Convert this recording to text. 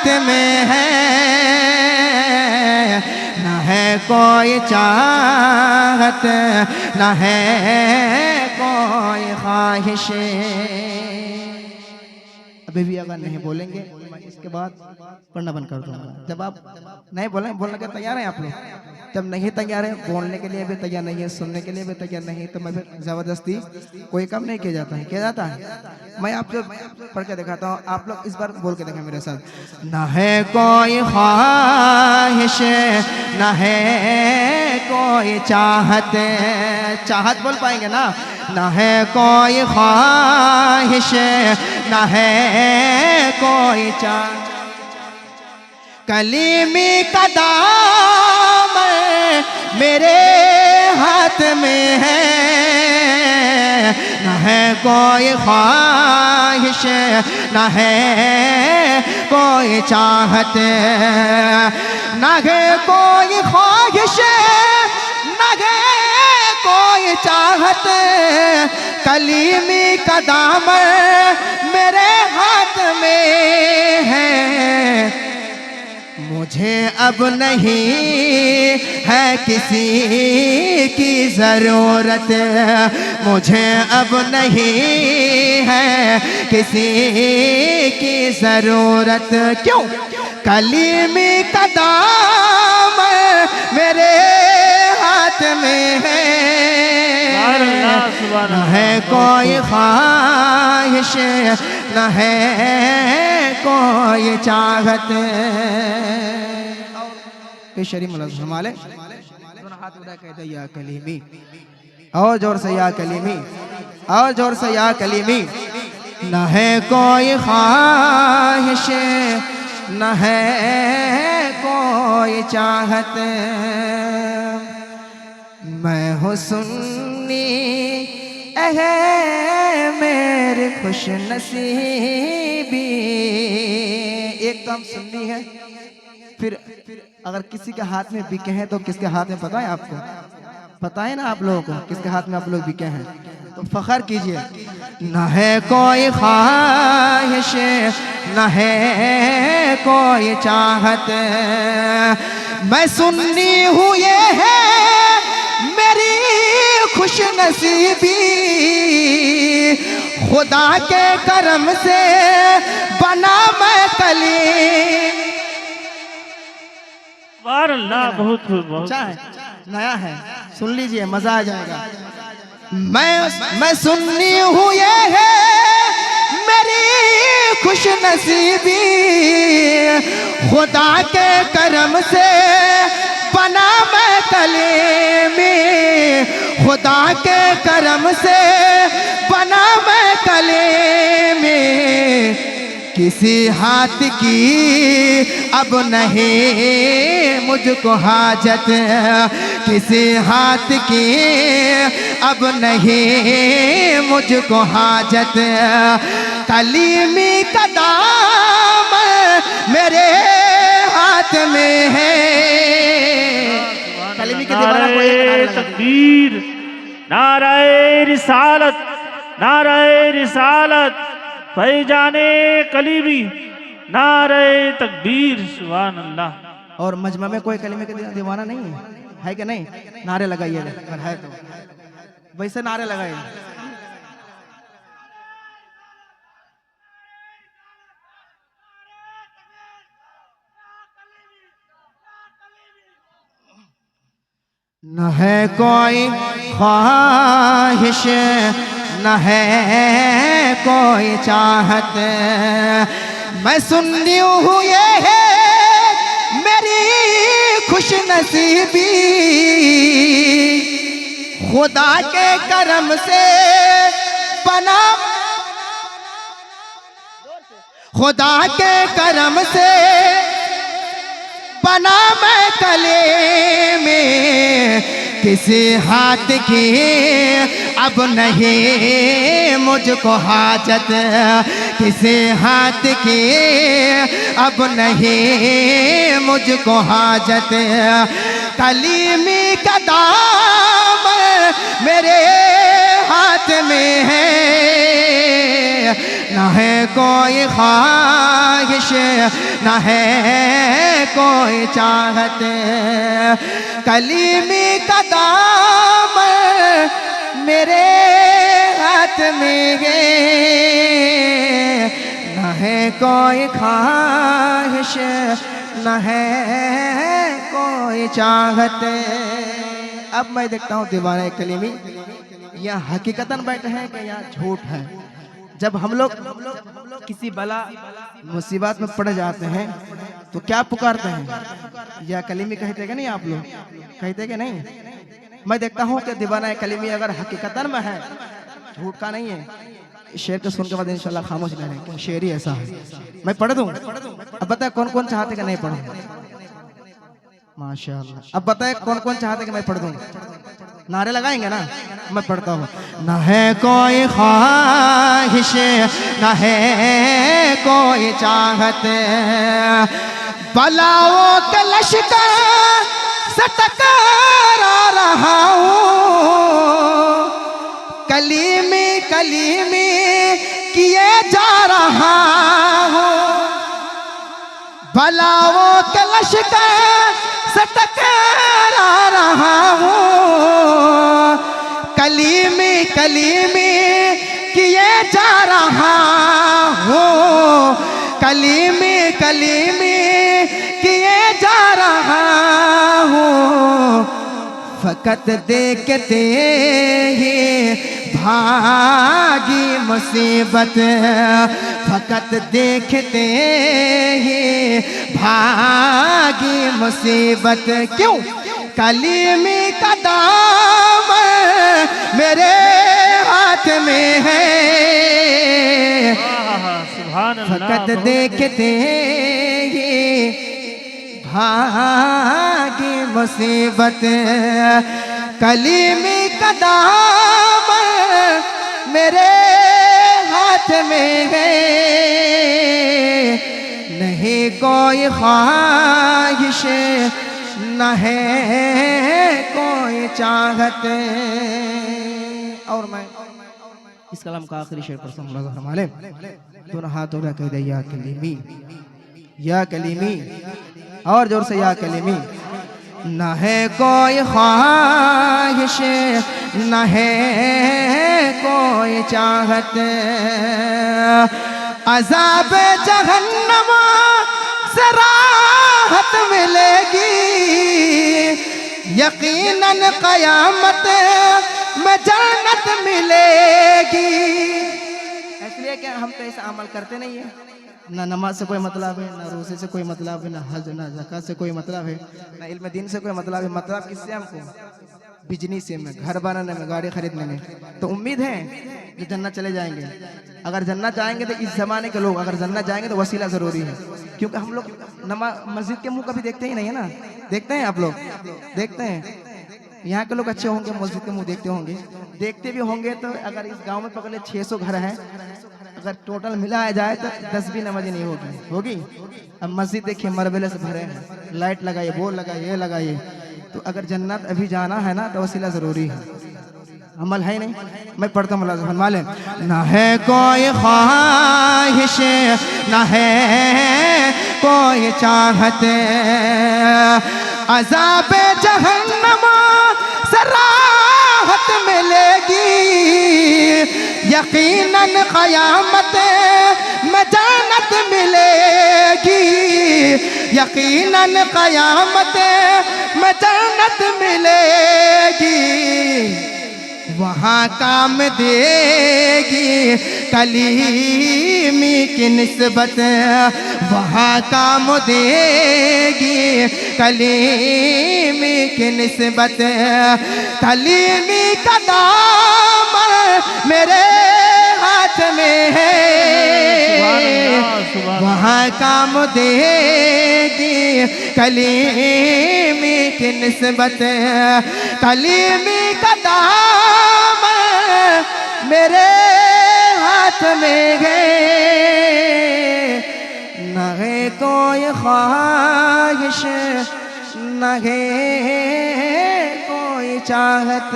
हाथ में है, न है कोई चाहत, न है कोई ख्वाहिश। अभी भी अगर नहीं बोलेंगे इसके बाद पढ़ना बंद कर दूंगा। जब आप नहीं बोलने के तैयार हैं आप लोग, जब नहीं तैयार है, बोलने के लिए भी तैयार नहीं है, सुनने के लिए भी तैयार नहीं, तो मैं फिर जबरदस्ती कोई काम नहीं किया जाता है। किया जाता है। मैं आपको पढ़ के दिखाता हूँ, आप लोग इस बार बोल के देखें मेरे साथ। न है कोई ख्वाहिश, न है कोई चाहत, चाहत बोल पाएंगे ना, न है कोई ख्वाहिश, न है कोई चाहत। कलीमी का दामन मेरे हाथ में है, न है कोई ख्वाहिश, न है कोई चाहत, न है कोई ख्वाहिश, न है कोई चाहत। कलीमी का दामन मेरे हाथ में है, मुझे अब नहीं है किसी की ज़रूरत, मुझे अब नहीं है किसी की ज़रूरत। क्यों? कलीमी का दामन मेरे हाथ में है, न है कोई ख्वाहिश, न है कोई चाहत। पेशरी मुलज़्ज़माले दोनों हाथ उठा कहते या कलीमी, और जोर से या कलीमी, और जोर से या कलीमी। न है कोई ख्वाहिश, न है कोई चाहत। मैं हूँ सुन्नी है मेरी खुश नसीबी। एक तो हम सुन्नी है, फिर अगर किसी के हाथ में बिके हैं तो किसके हाथ में पता है आपको? पता है ना आप लोगों को किसके हाथ में आप लोग बिके हैं? तो फख्र कीजिए। न है कोई ख्वाहिश, न है कोई चाहत। मैं सुन्नी हूँ ये है मेरी खुश नसीबी, खुदा के करम से बना मैं कलीम। बहुत अच्छा है, नया है, सुन लीजिए, मजा आ जाएगा। मैं सुन्नी हूँ ये है मेरी खुश नसीबी, खुदा के करम से बना मैं कलीमी, खुदा के करम से बना मैं कलीमी। किसी हाथ की अब नहीं मुझको हाजत, किसी हाथ की अब नहीं मुझको हाजत। कलीमी का दामन मेरे हाथ में है। कलीमी के दीवाना को एक नारे तकबीर, नारे रिसालत, नारे रिसालत, फैजाने कलीमी, नारे तकबीर, सुभान अल्लाह। और मजमा में कोई कलीमे के दीवाना नहीं है कि नहीं? नारे लगाइएगा अगर है तो, वैसे नारे लगाइए। न है कोई ख्वाहिश, न है कोई चाहत। मैं सुन्नी हूँ ये है मेरी खुश नसीबी, खुदा के करम से बना, खुदा के करम से बना मैं कलीमी। किसी हाथ की अब नहीं मुझको हाजत, किसी हाथ की अब नहीं मुझको हाजत। कलीमी का दामन मेरे हाथ में है, न है कोई ख्वाहिश, न है कोई चाहत, कलीमी का दामन मेरे हाथ में है। न है कोई ख्वाहिश, न है कोई चाहत। अब मैं देखता हूँ दीवाने कलीमी या हकीकतन बैठे हैं कि या झूठ है। जब हम लोग किसी बला मुसीबत में पड़ जाते हैं तो क्या पुकारते हैं? या कलीमी कहते कि नहीं? आप लोग कहते कि नहीं? मैं देखता हूँ कि दीवाना कलीमी अगर हकीकतन में है, झूठ का नहीं है। शेर को सुन के बाद इंशाल्लाह खामोश रहें, क्यों शेर ही ऐसा है। मैं पढ़ दूं? अब बताए कौन कौन चाहते कि नहीं पढ़ूं? माशाअल्लाह। अब बताए कौन कौन चाहते कि मैं पढ़ दूं? नारे लगाएंगे ना? मैं पढ़ता हूँ। न है कोई ख्वाहिश, न है कोई चाहत, बलाओं के लश्कर से टकरा रहा हूँ, कलीमी कलीमी किए जा रहा हूँ, बलाओं के लश्कर से टकरा रहा हूँ, कलीमी कलीमी किए जा रहा हूँ, कलीमी कलीमी किए जा रहा हूँ, फकत देखते ही भागी मुसीबत, फकत देखते ही भागी मुसीबत। क्यों? कलीमी का दामन मेरे हाथ में है, फकत देखते ही भागी मुसीबत, कलीमी का दामन मेरे हाथ में है। नहीं कोई ख्वाहिश, न है कोई चाहत। और मैं इस कलाम का आखिरी शेर पर हमारे दोनों हाथों में कह दे या कलीमी, या कलीमी, और जोर से या कलीमी। न है कोई ख्वाहिश, न है कोई चाहत, अज़ाब जहन्नम से राहत मिलेगी, यकीनन क़यामत में जन्नत मिलेगी। इसलिए कि हम तो ऐसा अमल करते नहीं है, ना नमाज से कोई मतलब है, ना रोज़े से कोई मतलब है, ना हज ना ज़कात से कोई मतलब है, ना इल्म दीन से कोई मतलब है। मतलब किससे? हमको बिजनेस में, घर बनाने में, गाड़ी खरीदने में। तो उम्मीद है कि जन्नत चले जाएंगे। अगर जन्नत जाएंगे तो इस जमाने के लोग अगर जन्नत जाएंगे तो वसीला ज़रूरी है, क्योंकि हम लोग नमाज मस्जिद के मुंह कभी देखते ही नहीं है ना। देखते हैं आप लोग? देखते हैं। यहाँ के लोग अच्छे होंगे, मस्जिद के मुंह देखते होंगे। देखते भी होंगे तो अगर इस गाँव में पकड़े 600 घर हैं, अगर टोटल मिलाया जाए तो 10 भी नमाज़ी नहीं होगी। अब मस्जिद देखिए मरबले से भरे हैं, लाइट लगाइए, वो लगाइए, ये लगाइए। तो अगर जन्नत अभी जाना है ना तो वसीला ज़रूरी है, अमल है नहीं। मैं पढ़ता हूँ मुलाज़िम मालूम। ना है कोई ख्वाहिश, ना है कोई चाहत, अज़ाब जहन्नम से राहत मिलेगी, यकीनन क़यामत में जन्नत मिलेगी, यकीनन क़यामत में जन्नत मिलेगी। वहाँ काम देगी कलीमी की निस्बत, वहाँ काम देगी कलीमी की निस्बत, कलीमी का दामन मेरे हाथ में है, वहाँ काम देगी कलीमी की निस्बत, कलीमी का दामन मेरे हाथ में है। न है कोई ख्वाहिश, न है कोई चाहत।